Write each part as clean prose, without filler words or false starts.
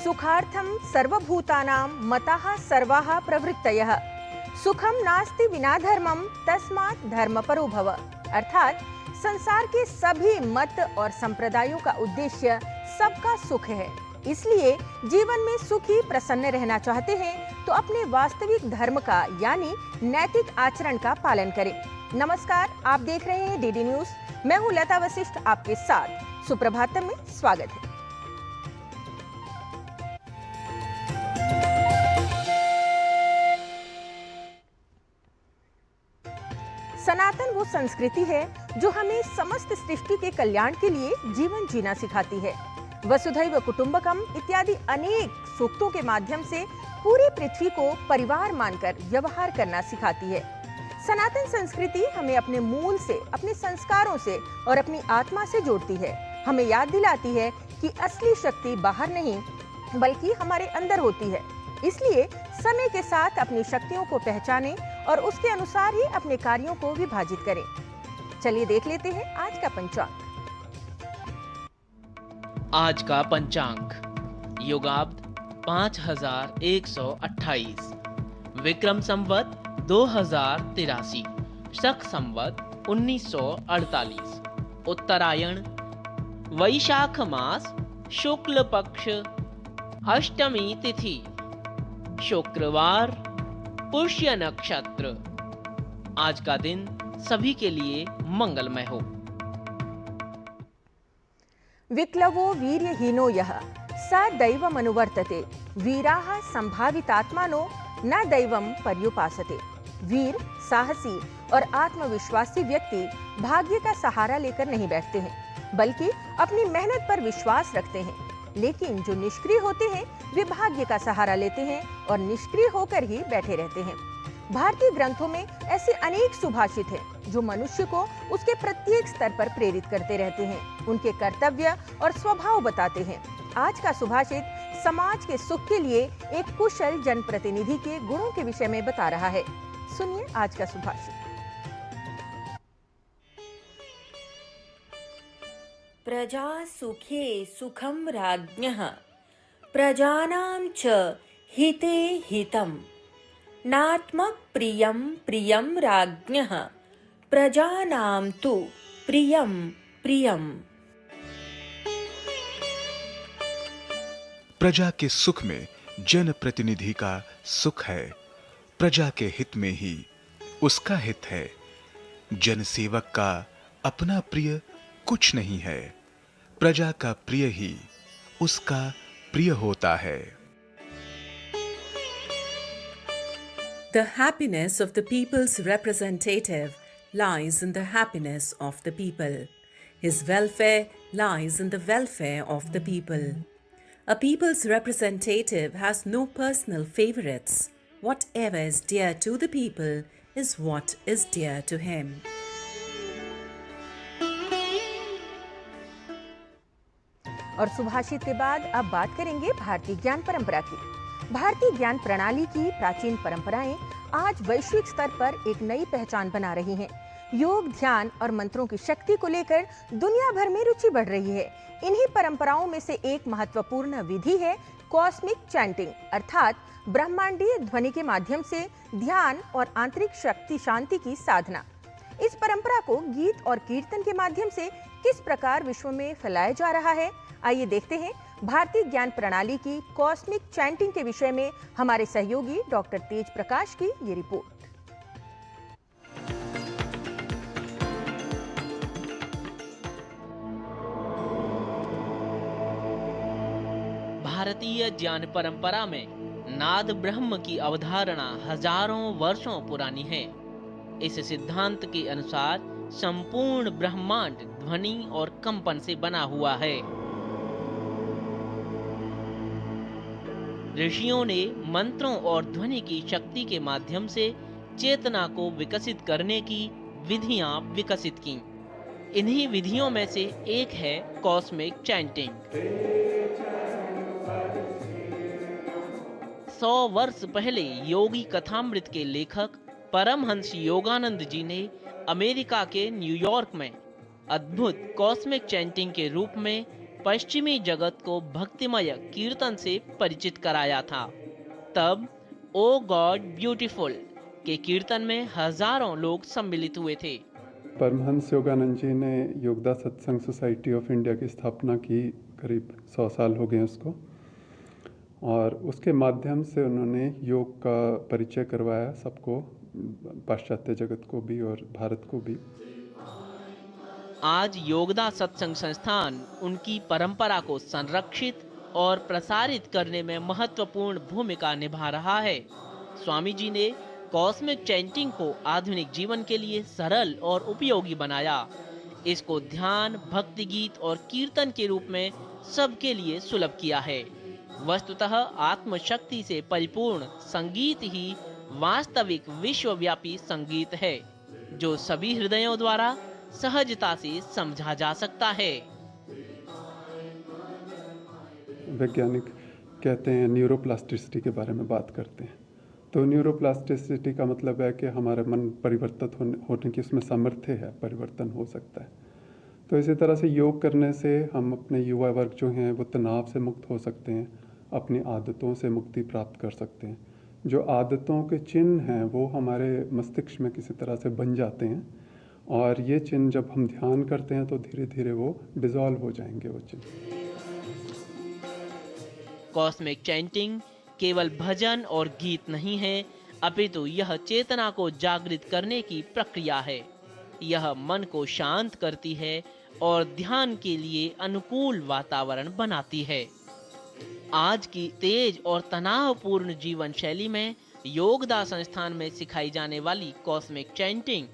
सुखार्थम सर्वभूतानां मताः सर्वाः प्रवृत्तयः, सुखम नास्ति विना धर्मम तस्मात् धर्मपरो भव। अर्थात संसार के सभी मत और संप्रदायों का उद्देश्य सबका सुख है। इसलिए जीवन में सुखी प्रसन्न रहना चाहते हैं तो अपने वास्तविक धर्म का यानी नैतिक आचरण का पालन करें। नमस्कार, आप देख रहे हैं डीडी न्यूज। मैं हूं लता वशिष्ठ, आपके साथ सुप्रभातम में स्वागत है। सनातन वो संस्कृति है जो हमें समस्त सृष्टि के कल्याण के लिए जीवन जीना सिखाती है। वसुधैव कुटुंबकम इत्यादि अनेक सूक्तों के माध्यम से पूरी पृथ्वी को परिवार मानकर व्यवहार करना सिखाती है। सनातन संस्कृति हमें अपने मूल से, अपने संस्कारों से और अपनी आत्मा से जोड़ती है। हमें याद दिलाती है कि असली शक्ति बाहर नहीं बल्कि हमारे अंदर होती है। इसलिए समय के साथ अपनी शक्तियों को पहचानें और उसके अनुसार ही अपने कार्यों को विभाजित करें। चलिए देख लेते हैं आज का पंचांग। आज का पंचांग योगाब्द 5128, विक्रम संवत 2083, शक संवत 1948, उत्तरायण, वैशाख मास, शुक्ल पक्ष, अष्टमी तिथि, शुक्रवार, पुष्य नक्षत्र। आज का दिन सभी के लिए मंगलमय हो। विक्लवो वीर्यहीनो यः स दैवमनुवर्तते, वीराः संभावितात्मानो न दैवम पर्युपासते। वीर, साहसी और आत्मविश्वासी व्यक्ति भाग्य का सहारा लेकर नहीं बैठते हैं बल्कि अपनी मेहनत पर विश्वास रखते हैं। लेकिन जो निष्क्रिय होते हैं वे भाग्य का सहारा लेते हैं और निष्क्रिय होकर ही बैठे रहते हैं। भारतीय ग्रंथों में ऐसे अनेक सुभाषित हैं जो मनुष्य को उसके प्रत्येक स्तर पर प्रेरित करते रहते हैं, उनके कर्तव्य और स्वभाव बताते हैं। आज का सुभाषित समाज के सुख के लिए एक कुशल जनप्रतिनिधि के गुणों के विषय में बता रहा है। सुनिए आज का सुभाषित। प्रजा सुखे सुखम राज्ञः, प्रजानां च हिते हितम्। नात्म प्रियं प्रियं राज्ञः, प्रजानां तु प्रियं प्रियम्। प्रजा के सुख में जनप्रतिनिधि का सुख है। प्रजा के हित में ही उसका हित है। जनसेवक का अपना प्रिय कुछ नहीं है। प्रजा का प्रिय ही उसका प्रिय होता है। The happiness of the people's representative lies in the happiness of the people. His welfare lies in the welfare of the people. A people's representative has no personal favorites. Whatever is dear to the people is what is dear to him. और सुभाषित के बाद अब बात करेंगे भारतीय ज्ञान परंपरा की। भारतीय ज्ञान प्रणाली की प्राचीन परंपराएं आज वैश्विक स्तर पर एक नई पहचान बना रही हैं। योग, ध्यान और मंत्रों की शक्ति को लेकर दुनिया भर में रुचि बढ़ रही है। इन्हीं परंपराओं में से एक महत्वपूर्ण विधि है कॉस्मिक चैंटिंग, अर्थात ब्रह्मांडीय ध्वनि के माध्यम से ध्यान और आंतरिक शक्ति शांति की साधना। इस परंपरा को गीत और कीर्तन के माध्यम से किस प्रकार विश्व में फैलाया जा रहा है, आइए देखते हैं भारतीय ज्ञान प्रणाली की कॉस्मिक चैंटिंग के विषय में हमारे सहयोगी डॉक्टर तेज प्रकाश की ये रिपोर्ट। भारतीय ज्ञान परंपरा में नाद ब्रह्म की अवधारणा हजारों वर्षों पुरानी है। इस सिद्धांत के अनुसार संपूर्ण ब्रह्मांड ध्वनि और कंपन से बना हुआ है। ऋषियों ने मंत्रों और ध्वनि की शक्ति के माध्यम से चेतना को विकसित करने की विधियां विकसित की। इन्हीं विधियों में से एक है कॉस्मिक चैंटिंग। 100 वर्ष पहले योगी कथामृत के लेखक परमहंस योगानंद जी ने अमेरिका के न्यूयॉर्क में अद्भुत कॉस्मिक चैंटिंग के रूप में पश्चिमी जगत को भक्तिमय कीर्तन से परिचित कराया था। तब ओ गॉड ब्यूटीफुल के कीर्तन में हजारों लोग सम्मिलित हुए थे। परमहंस योगानंद जी ने योगदा सत्संग सोसाइटी ऑफ इंडिया की स्थापना की, करीब 100 साल हो गए उसको, और उसके माध्यम से उन्होंने योग का परिचय करवाया सबको, पाश्चात्य जगत को भी और भारत को भी। आज योगदा सत्संग संस्थान उनकी परंपरा को संरक्षित और प्रसारित करने में महत्वपूर्ण भूमिका निभा रहा है। स्वामी जी ने कॉस्मिक चैंटिंग को आधुनिक जीवन के लिए सरल और उपयोगी बनाया। इसको ध्यान, भक्ति गीत और कीर्तन के रूप में सबके लिए सुलभ किया है। वस्तुतः आत्मशक्ति से परिपूर्ण संगीत ही वास्तविक विश्वव्यापी संगीत है, जो सभी हृदयों द्वारा सहजता से समझा जा सकता है। वैज्ञानिक कहते हैं, न्यूरोप्लास्टिसिटी के बारे में बात करते हैं। तो न्यूरोप्लास्टिसिटी का मतलब है कि हमारा मन परिवर्तित होने की उसमें सामर्थ्य है, परिवर्तन हो सकता है। तो इसी तरह से योग करने से हम अपने युवा वर्ग जो हैं वो तनाव से मुक्त हो सकते हैं, अपनी आदतों से मुक्ति प्राप्त कर सकते हैं। जो आदतों के चिन्ह हैं वो हमारे मस्तिष्क में किसी तरह से बन जाते हैं, और ये चिन्ह जब हम ध्यान करते हैं तो धीरे धीरे वो डिसॉल्व हो जाएंगे वो चिन्ह। कॉस्मिक चैंटिंग केवल भजन और गीत नहीं है, अपितु यह चेतना को जागृत करने की प्रक्रिया है। यह मन को शांत करती है और ध्यान के लिए अनुकूल वातावरण बनाती है। आज की तेज और तनावपूर्ण जीवन शैली में योगदा संस्थान में सिखाई जाने वाली कॉस्मिक चैंटिंग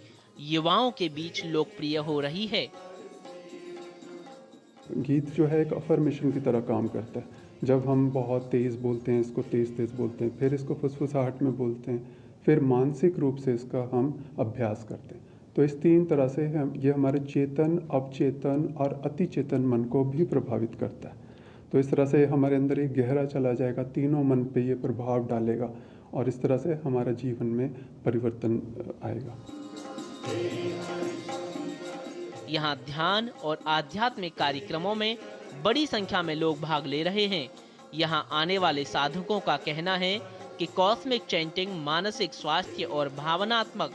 युवाओं के बीच लोकप्रिय हो रही है। गीत जो है एक अफर्मेशन की तरह काम करता है। जब हम बहुत तेज़ बोलते हैं, इसको तेज़ तेज़ बोलते हैं, फिर इसको फुसफुसाहट में बोलते हैं, फिर मानसिक रूप से इसका हम अभ्यास करते हैं। तो इस 3 तरह से ये हमारे चेतन, अवचेतन और अतिचेतन मन को भी प्रभावित करता है। तो इस तरह से हमारे अंदर एक गहरा चला जाएगा, तीनों मन पे ये प्रभाव डालेगा, और इस तरह से हमारा जीवन में परिवर्तन आएगा। यहाँ ध्यान और आध्यात्मिक कार्यक्रमों में बड़ी संख्या में लोग भाग ले रहे हैं। यहाँ आने वाले साधकों का कहना है कि कॉस्मिक चैंटिंग मानसिक स्वास्थ्य और भावनात्मक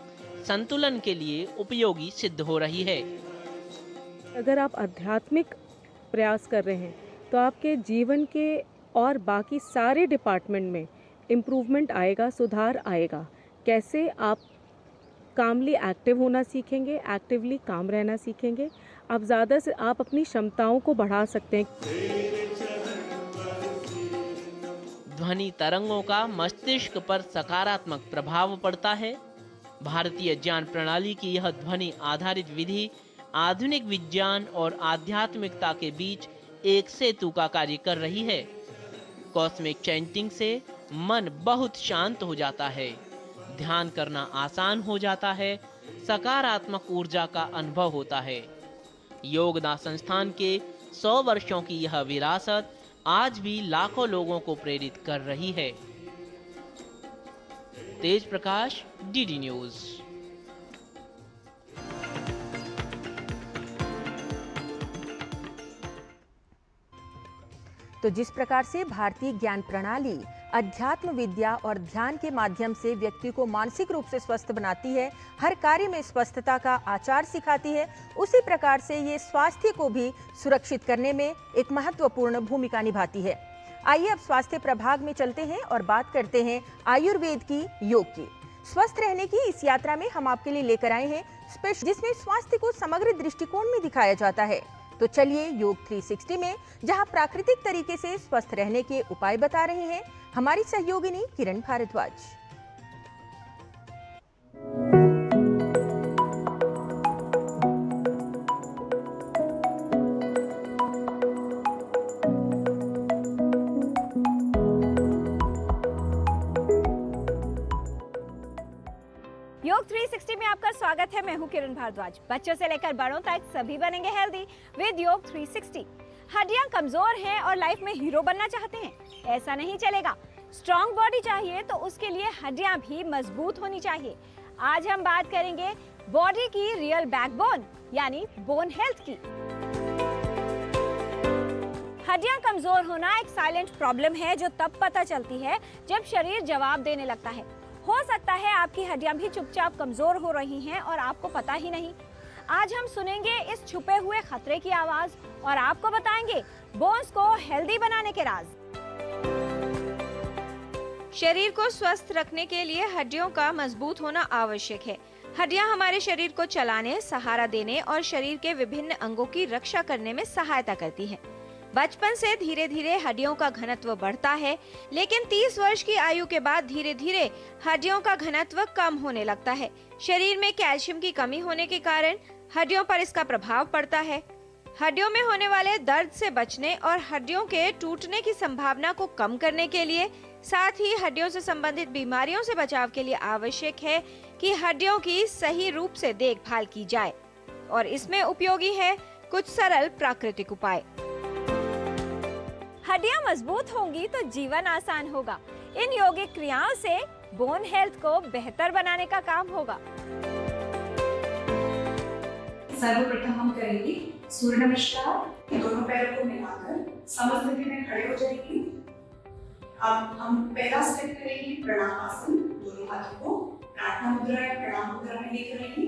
संतुलन के लिए उपयोगी सिद्ध हो रही है। अगर आप आध्यात्मिक प्रयास कर रहे हैं तो आपके जीवन के और बाकी सारे डिपार्टमेंट में इम्प्रूवमेंट आएगा, सुधार आएगा। कैसे? आप कामली एक्टिव होना सीखेंगे, एक्टिवली काम रहना सीखेंगे। आप ज़्यादा से आप अपनी क्षमताओं को बढ़ा सकते हैं। ध्वनि तरंगों का मस्तिष्क पर सकारात्मक प्रभाव पड़ता है। भारतीय ज्ञान प्रणाली की यह ध्वनि आधारित विधि आधुनिक विज्ञान और आध्यात्मिकता के बीच एक सेतु का कार्य कर रही है। कॉस्मिक चैंटिंग से मन बहुत शांत हो जाता है, ध्यान करना आसान हो जाता है, सकारात्मक ऊर्जा का अनुभव होता है। योगदा संस्थान के 100 वर्षों की यह विरासत आज भी लाखों लोगों को प्रेरित कर रही है। तेज प्रकाश, डीडी न्यूज। तो जिस प्रकार से भारतीय ज्ञान प्रणाली अध्यात्म विद्या और ध्यान के माध्यम से व्यक्ति को मानसिक रूप से स्वस्थ बनाती है, हर कार्य में स्वस्थता का आचार सिखाती है, उसी प्रकार से ये स्वास्थ्य को भी सुरक्षित करने में एक महत्वपूर्ण भूमिका निभाती है। आइए अब स्वास्थ्य प्रभाग में चलते हैं और बात करते हैं आयुर्वेद की, योग की। स्वस्थ रहने की इस यात्रा में हम आपके लिए लेकर आए हैं स्पेशल, जिसमें स्वास्थ्य को समग्र दृष्टिकोण में दिखाया जाता है। तो चलिए योग 360 में, जहां प्राकृतिक तरीके से स्वस्थ रहने के उपाय बता रहे हैं हमारी सहयोगिनी किरण भारद्वाज। योग 360 में आपका स्वागत है। मैं हूं किरण भारद्वाज। बच्चों से लेकर बड़ों तक सभी बनेंगे हेल्दी विद योग 360। हड्डियां कमजोर हैं और लाइफ में हीरो बनना चाहते हैं? ऐसा नहीं चलेगा। स्ट्रॉन्ग बॉडी चाहिए तो उसके लिए हड्डियां भी मजबूत होनी चाहिए। आज हम बात करेंगे बॉडी की रियल बैकबोन यानी बोन हेल्थ की। हड्डियां कमजोर होना एक साइलेंट प्रॉब्लम है जो तब पता चलती है जब शरीर जवाब देने लगता है। हो सकता है आपकी हड्डियां भी चुपचाप कमजोर हो रही हैं और आपको पता ही नहीं। आज हम सुनेंगे इस छुपे हुए खतरे की आवाज और आपको बताएंगे बोन्स को हेल्दी बनाने के राज। शरीर को स्वस्थ रखने के लिए हड्डियों का मजबूत होना आवश्यक है। हड्डियां हमारे शरीर को चलाने, सहारा देने और शरीर के विभिन्न अंगों की रक्षा करने में सहायता करती हैं। बचपन से धीरे धीरे हड्डियों का घनत्व बढ़ता है, लेकिन 30 वर्ष की आयु के बाद धीरे धीरे हड्डियों का घनत्व कम होने लगता है। शरीर में कैल्शियम की कमी होने के कारण हड्डियों पर इसका प्रभाव पड़ता है। हड्डियों में होने वाले दर्द से बचने और हड्डियों के टूटने की संभावना को कम करने के लिए, साथ ही हड्डियों से संबंधित बीमारियों से बचाव के लिए आवश्यक है कि हड्डियों की सही रूप से देखभाल की जाए और इसमें उपयोगी है कुछ सरल प्राकृतिक उपाय। हड्डियां मजबूत होंगी तो जीवन आसान होगा। इन योगिक क्रियाओं से बोन हेल्थ को बेहतर बनाने का काम होगा। सर्वप्रथम हम करेंगे सूर्य नमस्कार। दोनों पैरों को मिलाकर समस्थिति में खड़े हो जाएंगे। अब हम पहला स्टेप करेंगे प्रणाम आसन। दोनों हाथों को प्रार्थना मुद्रा या प्रणाम मुद्रा में लेकर आएंगे।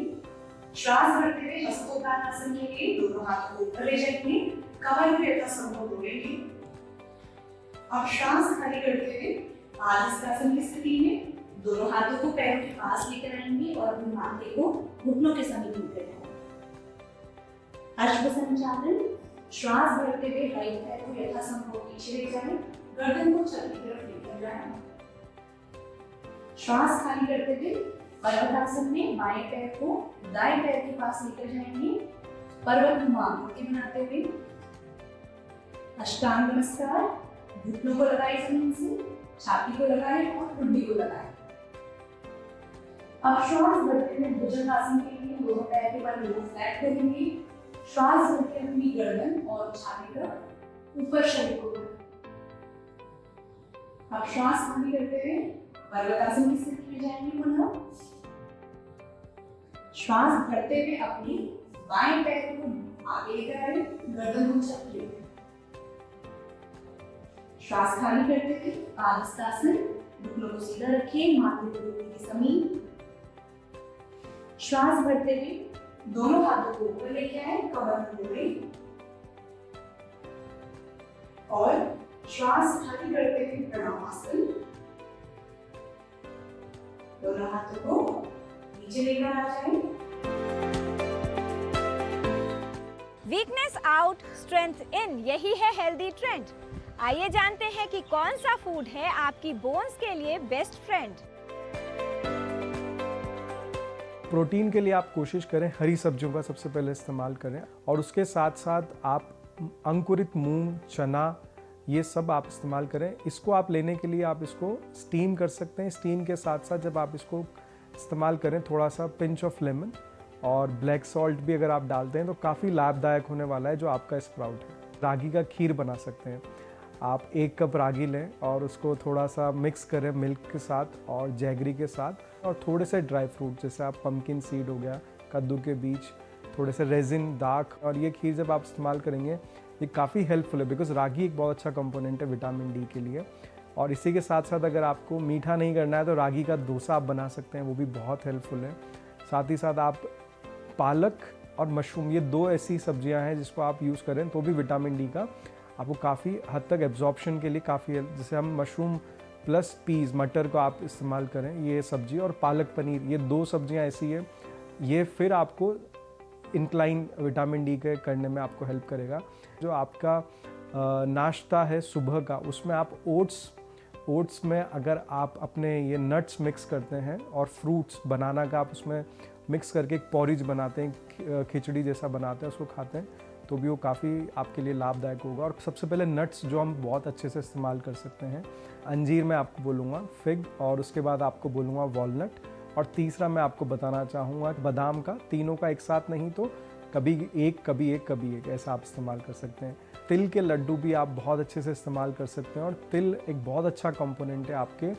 श्वास भरते हुए हस्तोत्थान आसन के लिए दोनों हाथों को ऊपर ले जाएंगे। कमर को यथासंभव मोड़ेंगे। अब श्वास खाली करते हुए आलस्यासन की स्थिति में दोनों हाथों को पैरों के पास लेकर आएंगे और अपने माथे को घुटनों के समीप लेकर जाएंगे। अश्व संचालन। श्वास भरते हुए राइट पैर को यथासंभव पीछे ले जाएं, गर्दन को छत की तरफ लेकर जाएं। श्वास खाली करते हुए पर्वतासन में बाएं पैर को दाएं पैर के पास लेकर जाएंगे, पर्वतनुमा आकृति बनाते हुए। अष्टांग नमस्कार। घुटनों को लगाएं जमीन से, छाती को लगाएं और ठुड्डी को लगाएं। अब श्वास भरते हुए भुजंगासन के लिए दोनों पैर के बल को फ्लैट करेंगे। श्वास भरते हुए अपनी गर्दन और छाती पर ऊपर शरीर को बढ़ाएं। अब श्वास खाली करते हुए पर्वतासन की स्थिति में जाएंगे पुनः। श्वास भरते हुए अपनी बाएं पैर को आगे लेकर आए, गर्दन को छत ले। श्वास खाली करते हुए आलस्यासन। घुटनों को सीधा रखिए, माथे को घुटने के समीप। श्वास भरते हुए दोनों हाथों को ऊपर लेके आए, कमर को मोड़ें और श्वास खाली करते हुए प्रणाम आसन। दोनों हाथों को नीचे लेकर आ जाएं। वीकनेस आउट, स्ट्रेंथ इन, यही है हेल्दी ट्रेंड। आइए जानते हैं कि कौन सा फूड है आपकी बोन्स के लिए बेस्ट फ्रेंड। प्रोटीन के लिए आप कोशिश करें हरी सब्जियों का सबसे पहले इस्तेमाल करें और उसके साथ साथ आप अंकुरित मूंग, चना, ये सब आप इस्तेमाल करें। इसको आप लेने के लिए आप इसको स्टीम कर सकते हैं। स्टीम के साथ साथ जब आप इसको इस्तेमाल करें, थोड़ा सा पिंच ऑफ लेमन और ब्लैक सॉल्ट भी अगर आप डालते हैं तो काफ़ी लाभदायक होने वाला है जो आपका स्प्राउट है। रागी का खीर बना सकते हैं। आप 1 कप रागी लें और उसको थोड़ा सा मिक्स करें मिल्क के साथ और जैगरी के साथ और थोड़े से ड्राई फ्रूट जैसे आप पम्पकिन सीड हो गया, कद्दू के बीज, थोड़े से रेजिन, दाख, और ये खीर जब आप इस्तेमाल करेंगे ये काफ़ी हेल्पफुल है बिकॉज रागी एक बहुत अच्छा कंपोनेंट है विटामिन डी के लिए। और इसी के साथ साथ अगर आपको मीठा नहीं करना है तो रागी का डोसा आप बना सकते हैं, वो भी बहुत हेल्पफुल है। साथ ही साथ आप पालक और मशरूम, ये 2 ऐसी सब्जियां हैं जिसको आप यूज़ करें तो भी विटामिन डी का आपको काफ़ी हद तक एब्जॉर्प्शन के लिए काफ़ी है। जैसे हम मशरूम प्लस पीस, मटर को आप इस्तेमाल करें, ये सब्जी, और पालक पनीर, ये 2 सब्जियां ऐसी है, ये फिर आपको इंक्लाइन विटामिन डी के करने में आपको हेल्प करेगा। जो आपका नाश्ता है सुबह का, उसमें आप ओट्स में अगर आप अपने ये नट्स मिक्स करते हैं और फ्रूट्स, बनाना का आप उसमें मिक्स करके एक पॉरिज बनाते हैं, खिचड़ी जैसा बनाते हैं, उसको खाते हैं तो भी वो काफ़ी आपके लिए लाभदायक होगा। और सबसे पहले नट्स जो हम बहुत अच्छे से इस्तेमाल कर सकते हैं, अंजीर मैं आपको बोलूँगा, फिग, और उसके बाद आपको बोलूँगा वॉलनट, और तीसरा मैं आपको बताना चाहूँगा बादाम का। तीनों का एक साथ नहीं तो कभी एक ऐसा आप इस्तेमाल कर सकते हैं। तिल के लड्डू भी आप बहुत अच्छे से इस्तेमाल कर सकते हैं और तिल एक बहुत अच्छा कंपोनेंट है आपके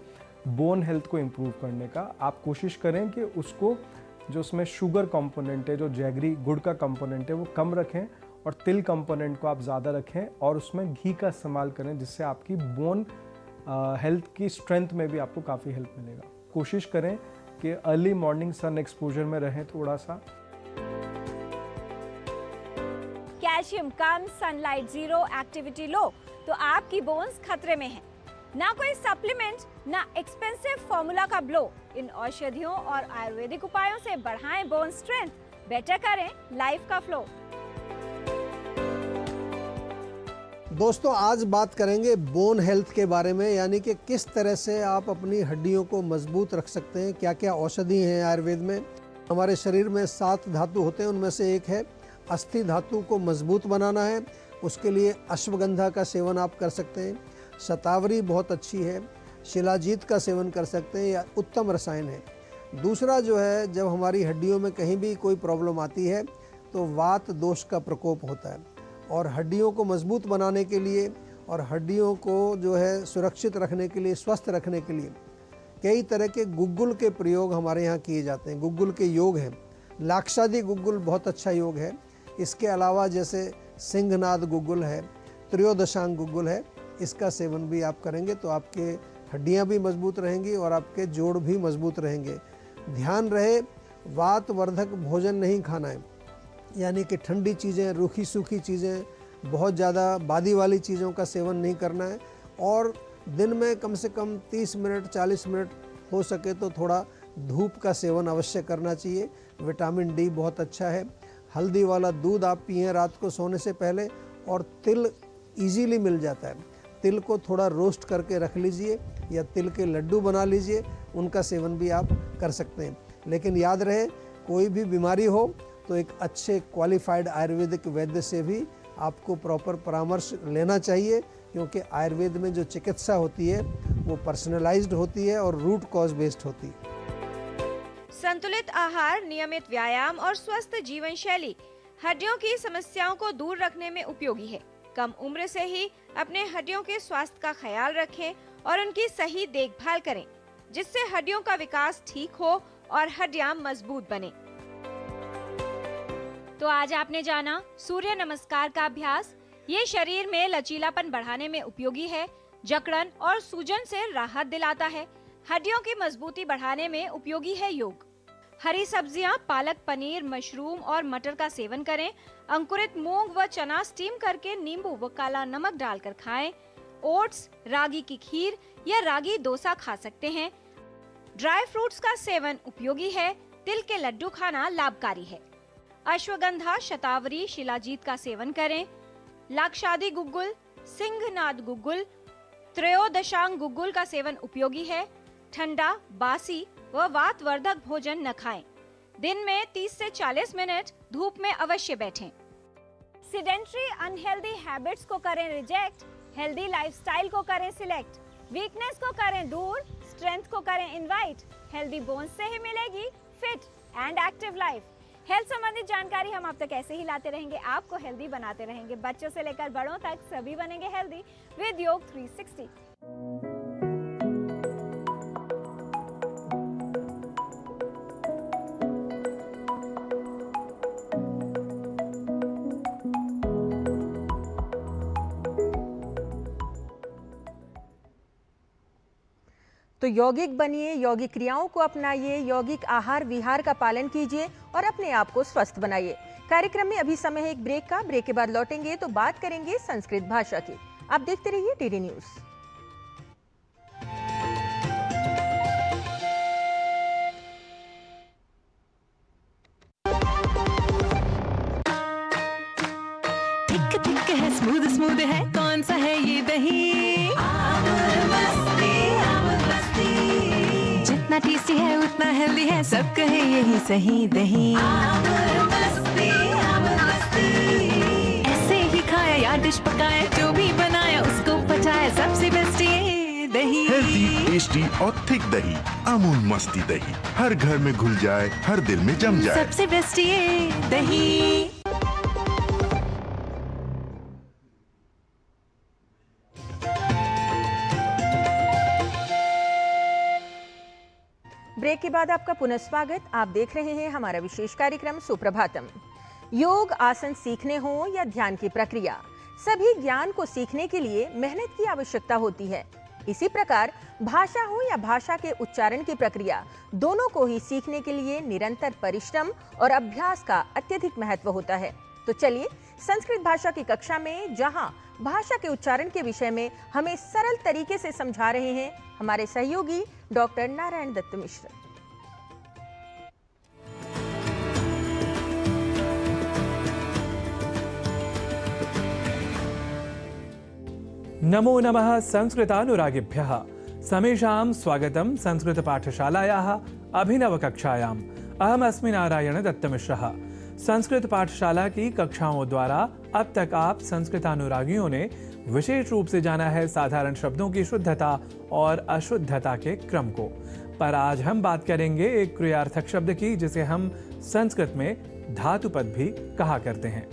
बोन हेल्थ को इम्प्रूव करने का। आप कोशिश करें कि उसको, जो उसमें शुगर कंपोनेंट है, जो जैगरी गुड़ का कंपोनेंट है, वो कम रखें और तिल कंपोनेंट को आप ज़्यादा रखें और उसमें घी का इस्तेमाल करें, जिससे आपकी बोन हेल्थ की स्ट्रेंथ में भी आपको काफ़ी हेल्प मिलेगा। कोशिश करें कि अर्ली मॉर्निंग सन एक्सपोजर में रहें थोड़ा सा। कैल्शियम कम, सनलाइट जीरो, एक्टिविटी लो, तो आपकी बोन्स खतरे में हैं। ना कोई सप्लीमेंट, ना एक्सपेंसिव फॉर्मूला का ब्लो। इन औषधियों और आयुर्वेदिक उपायों से बढ़ाएं बोन स्ट्रेंथ, बेटर करें लाइफ का फ्लो। दोस्तों, आज बात करेंगे बोन हेल्थ के बारे में, यानी कि किस तरह से आप अपनी हड्डियों को मजबूत रख सकते हैं। क्या क्या औषधि हैं आयुर्वेद में। हमारे शरीर में 7 धातु होते हैं, उनमें से एक है अस्थि धातु को मजबूत बनाना है, उसके लिए अश्वगंधा का सेवन आप कर सकते हैं। शतावरी बहुत अच्छी है, शिलाजीत का सेवन कर सकते हैं, या उत्तम रसायन है। दूसरा जो है, जब हमारी हड्डियों में कहीं भी कोई प्रॉब्लम आती है तो वात दोष का प्रकोप होता है, और हड्डियों को मजबूत बनाने के लिए और हड्डियों को जो है सुरक्षित रखने के लिए, स्वस्थ रखने के लिए कई तरह के गुग्गुल के प्रयोग हमारे यहाँ किए जाते हैं। गुग्गुल के योग हैं। लाक्षादी गुग्गुल बहुत अच्छा योग है। इसके अलावा जैसे सिंहनाद गुग्गुल है, त्रयोदशांग गुग्गुल है, इसका सेवन भी आप करेंगे तो आपके हड्डियाँ भी मजबूत रहेंगी और आपके जोड़ भी मजबूत रहेंगे। ध्यान रहे, वात वर्धक भोजन नहीं खाना है, यानी कि ठंडी चीज़ें, रूखी सूखी चीज़ें, बहुत ज़्यादा बादी वाली चीज़ों का सेवन नहीं करना है। और दिन में कम से कम 30 मिनट 40 मिनट हो सके तो थोड़ा धूप का सेवन अवश्य करना चाहिए। विटामिन डी बहुत अच्छा है। हल्दी वाला दूध आप पिएं रात को सोने से पहले, और तिल इजीली मिल जाता है। तिल को थोड़ा रोस्ट करके रख लीजिए या तिल के लड्डू बना लीजिए, उनका सेवन भी आप कर सकते हैं। लेकिन याद रहे, कोई भी बीमारी हो तो एक अच्छे क्वालिफाइड आयुर्वेदिक वैद्य से भी आपको प्रॉपर परामर्श लेना चाहिए, क्योंकि आयुर्वेद में जो चिकित्सा होती है वो पर्सनलाइज्ड होती है और रूट कॉज बेस्ड होती है। संतुलित आहार, नियमित व्यायाम और स्वस्थ जीवन शैली हड्डियों की समस्याओं को दूर रखने में उपयोगी है। कम उम्र से ही अपने हड्डियों के स्वास्थ्य का ख्याल रखें और उनकी सही देखभाल करें, जिससे हड्डियों का विकास ठीक हो और हड्डियां मजबूत बने। तो आज आपने जाना सूर्य नमस्कार का अभ्यास। ये शरीर में लचीलापन बढ़ाने में उपयोगी है, जकड़न और सूजन से राहत दिलाता है। हड्डियों की मजबूती बढ़ाने में उपयोगी है योग। हरी सब्जियां, पालक, पनीर, मशरूम और मटर का सेवन करें। अंकुरित मूंग व चना स्टीम करके नींबू व काला नमक डालकर खाएं। ओट्स, रागी की खीर या रागी डोसा खा सकते हैं। ड्राई फ्रूट्स का सेवन उपयोगी है। तिल के लड्डू खाना लाभकारी है। अश्वगंधा, शतावरी, शिलाजीत का सेवन करें। लाक्षादी गुग्गुल, सिंहनाद गुग्गुल, त्रयोदशांग गुग्गुल का सेवन उपयोगी है। ठंडा, बासी व वातवर्धक भोजन न खाएं। दिन में 30 से 40 मिनट धूप में अवश्य बैठें। सिडेंट्री अनहेल्दी हैबिट्स को करें रिजेक्ट, हेल्दी लाइफस्टाइल को करें सिलेक्ट, वीकनेस को करें दूर, स्ट्रेंथ को करें इनवाइट। हेल्दी बोन्स से ही मिलेगी fit and active life. Health संबंधित जानकारी हम आप तक ऐसे ही लाते रहेंगे, आपको हेल्दी बनाते रहेंगे। बच्चों से लेकर बड़ों तक सभी बनेंगे हेल्दी विद योग 360। तो यौगिक बनिए, यौगिक क्रियाओं को अपनाइए, यौगिक आहार विहार का पालन कीजिए और अपने आप को स्वस्थ बनाइए। कार्यक्रम में अभी समय है एक ब्रेक का। ब्रेक के बाद लौटेंगे तो बात करेंगे संस्कृत भाषा की। आप देखते रहिए डीडी न्यूज। थिक थिक है, स्मूद स्मूद है, कौन सा है ये दही? जितना टेस्टी है उतना हेल्दी है, सब कहे यही सही दही। ऐसे ही खाया या डिश पकाया, जो भी बनाया उसको पचाया, सबसे बेस्ट ये दही। हेल्दी, टेस्टी और थिक दही, अमूल मस्ती दही, हर घर में घुल जाए, हर दिल में जम जाए, सबसे बेस्ट ये दही। ब्रेक के बाद आपका पुनः स्वागत। आप देख रहे हैं हमारा विशेष कार्यक्रम सुप्रभातम। योग आसन सीखने हो या ध्यान की प्रक्रिया, सभी ज्ञान को सीखने के लिए मेहनत की आवश्यकता होती है। इसी प्रकार भाषा हो या भाषा के उच्चारण की प्रक्रिया, दोनों को ही सीखने के लिए निरंतर परिश्रम और अभ्यास का अत्यधिक महत्व होता है। तो चलिए संस्कृत भाषा की कक्षा में, जहां भाषा के उच्चारण के विषय में हमें सरल तरीके से समझा रहे हैं हमारे सहयोगी डॉक्टर नारायण दत्त मिश्र। नमो नमः संस्कृतानुरागिभ्यः। समेषां स्वागतं संस्कृत पाठशालायाः अभिनवकक्षायाम्। अहमस्मि नारायण दत्तमिश्रः। संस्कृत पाठशाला की कक्षाओं द्वारा अब तक आप संस्कृतानुरागियों ने विशेष रूप से जाना है साधारण शब्दों की शुद्धता और अशुद्धता के क्रम को। पर आज हम बात करेंगे एक क्रियार्थक शब्द की, जिसे हम संस्कृत में धातुपद भी कहा करते हैं।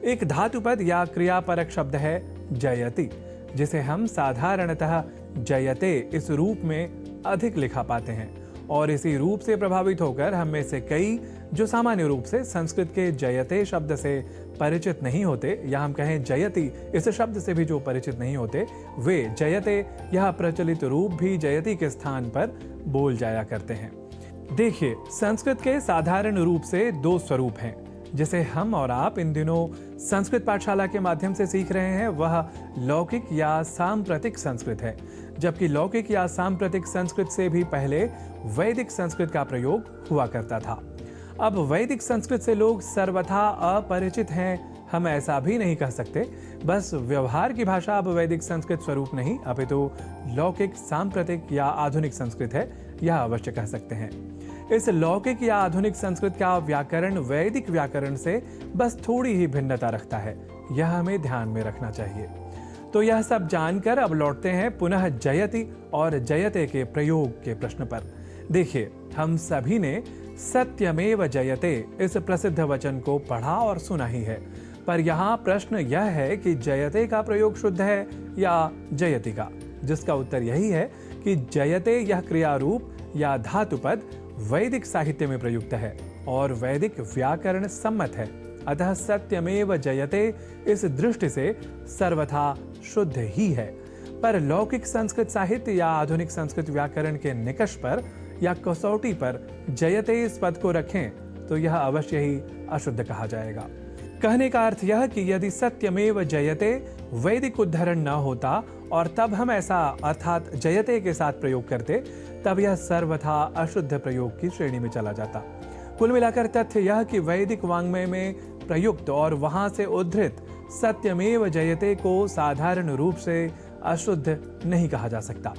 एक धातुपद या क्रियापरक शब्द है जयति, जिसे हम साधारणतः जयते इस रूप में अधिक लिखा पाते हैं। और इसी रूप से प्रभावित होकर हम में से कई जो सामान्य रूप से संस्कृत के जयते शब्द से परिचित नहीं होते, या हम कहें जयति इस शब्द से भी जो परिचित नहीं होते, वे जयते यह प्रचलित रूप भी जयति के स्थान पर बोल जाया करते हैं। देखिए, संस्कृत के साधारण रूप से दो स्वरूप हैं जिसे हम और आप इन दिनों संस्कृत पाठशाला के माध्यम से सीख रहे हैं। वह लौकिक या सांप्रतिक संस्कृत है, जबकि लौकिक या सांप्रतिक संस्कृत से भी पहले वैदिक संस्कृत का प्रयोग हुआ करता था। अब वैदिक संस्कृत से लोग सर्वथा अपरिचित हैं, हम ऐसा भी नहीं कह सकते। बस व्यवहार की भाषा अब वैदिक संस्कृत स्वरूप नहीं, अपितु लौकिक, सांप्रतिक या आधुनिक संस्कृत है, यह अवश्य कह सकते हैं। इस लौकिक या आधुनिक संस्कृत का व्याकरण वैदिक व्याकरण से बस थोड़ी ही भिन्नता रखता है, यह हमें ध्यान में रखना चाहिए। तो यह सब जानकर अब लौटते हैं पुनः जयति और जयते के प्रयोग के प्रश्न पर। देखिए, हम सभी ने सत्यमेव जयते इस प्रसिद्ध वचन को पढ़ा और सुना ही है, पर यहाँ प्रश्न यह है कि जयते का प्रयोग शुद्ध है या जयति का, जिसका उत्तर यही है कि जयते यह क्रिया रूप या धातुपद वैदिक साहित्य में प्रयुक्त है और वैदिक व्याकरण सम्मत है। अतः सत्यमेव जयते इस दृष्टि से सर्वथा शुद्ध ही है। पर लौकिक संस्कृत साहित्य या आधुनिक संस्कृत व्याकरण के निकष पर या कसौटी पर जयते इस पद को रखें तो यह अवश्य ही अशुद्ध कहा जाएगा। कहने का अर्थ यह कि यदि सत्यमेव जयते वैदिक उद्धरण न होता और तब हम ऐसा अर्थात जयते के साथ प्रयोग करते, तब यह सर्वथा अशुद्ध प्रयोग की श्रेणी में चला जाता। कुल मिलाकर तथ्य यह कि वैदिक वाङ्मय में प्रयुक्त और वहां से उद्धृत सत्यमेव जयते को साधारण रूप से अशुद्ध नहीं कहा जा सकता।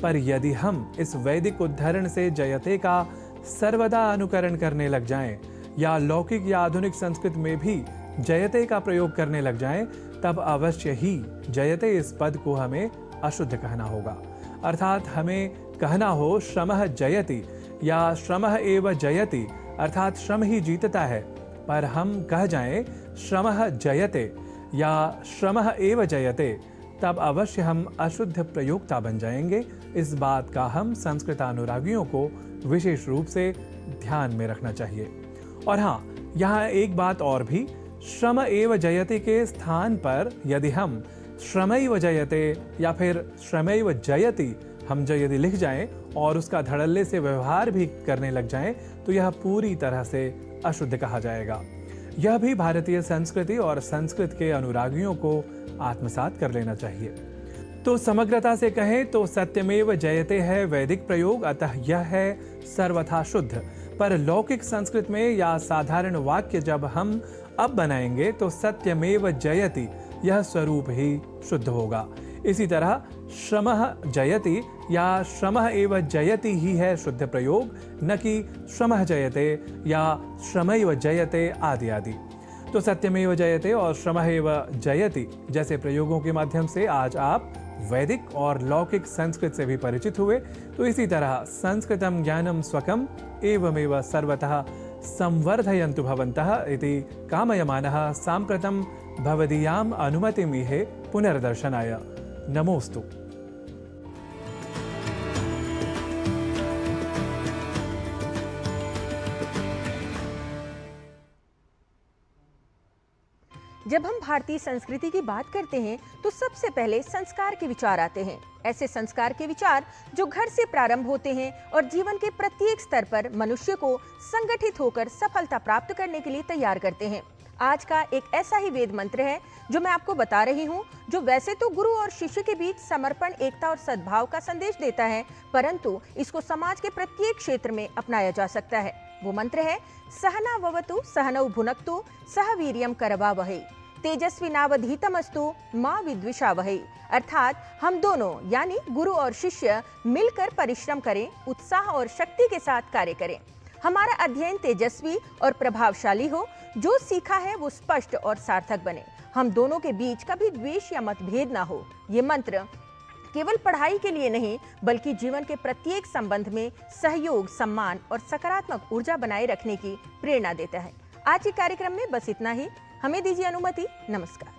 पर यदि हम इस वैदिक उद्धरण से जयते का सर्वदा अनुकरण करने लग जाएं, या लौकिक या आधुनिक संस्कृत में भी जयते का प्रयोग करने लग जाएं, तब अवश्य ही जयते इस पद को हमें अशुद्ध कहना होगा। अर्थात हमें कहना हो श्रमः जयति या श्रमः एव जयति, अर्थात श्रम ही जीतता है। पर हम कह जाएं श्रमः जयते या श्रमः एव जयते, तब अवश्य हम अशुद्ध प्रयोक्ता बन जाएंगे। इस बात का हम संस्कृतानुरागियों को विशेष रूप से ध्यान में रखना चाहिए। और हाँ, यहाँ एक बात और भी, श्रम एव जयते के स्थान पर यदि हम श्रमैव जयते या फिर श्रमैव जयति हम यदि लिख जाएं और उसका धड़ल्ले से व्यवहार भी करने लग जाएं, तो यह पूरी तरह से अशुद्ध कहा जाएगा। यह भी भारतीय संस्कृति और संस्कृत के अनुरागियों को आत्मसात कर लेना चाहिए। तो समग्रता से कहें तो सत्यमेव जयते है वैदिक प्रयोग, अतः यह है सर्वथा शुद्ध। पर लौकिक संस्कृत में या साधारण वाक्य जब हम अब बनाएंगे तो सत्यमेव जयति यह स्वरूप ही शुद्ध होगा। इसी तरह श्रमः जयति या श्रमः एव जयति ही है शुद्ध प्रयोग, न कि श्रमः जयते या श्रमैव जयते आदि आदि। तो सत्यमेव जयते और श्रमः एव जयति जैसे प्रयोगों के माध्यम से आज आप वैदिक और लौकिक संस्कृत से भी परिचित हुए। तो इसी तरह संस्कृतं ज्ञानं स्वकम् एवमेव सर्वतः संवर्धयन्तु भवन्तः इति कामयमानः साम्प्रतं भवदीयाम् अनुमतिमिहे पुनर्दर्शनाय। नमोस्तु। जब हम भारतीय संस्कृति की बात करते हैं तो सबसे पहले संस्कार के विचार आते हैं। ऐसे संस्कार के विचार जो घर से प्रारंभ होते हैं और जीवन के प्रत्येक स्तर पर मनुष्य को संगठित होकर सफलता प्राप्त करने के लिए तैयार करते हैं। आज का एक ऐसा ही वेद मंत्र है जो मैं आपको बता रही हूँ, जो वैसे तो गुरु और शिष्य के बीच समर्पण, एकता और सद्भाव का संदेश देता है, परंतु इसको समाज के प्रत्येक क्षेत्र में अपनाया जा सकता है। वो मंत्र है सहनाववतु सहनौ भुनक्तु सह वीर्यं करवावहै तेजस्विनावधीतमस्तु मां विद्विषावहै। अर्थात हम दोनों यानी गुरु और शिष्य मिलकर परिश्रम करें, उत्साह और शक्ति के साथ कार्य करें। हमारा अध्ययन तेजस्वी और प्रभावशाली हो, जो सीखा है वो स्पष्ट और सार्थक बने। हम दोनों के बीच कभी द्वेष या मतभेद ना हो। ये मंत्र केवल पढ़ाई के लिए नहीं, बल्कि जीवन के प्रत्येक संबंध में सहयोग, सम्मान और सकारात्मक ऊर्जा बनाए रखने की प्रेरणा देता है। आज के कार्यक्रम में बस इतना ही। हमें दीजिए अनुमति। नमस्कार।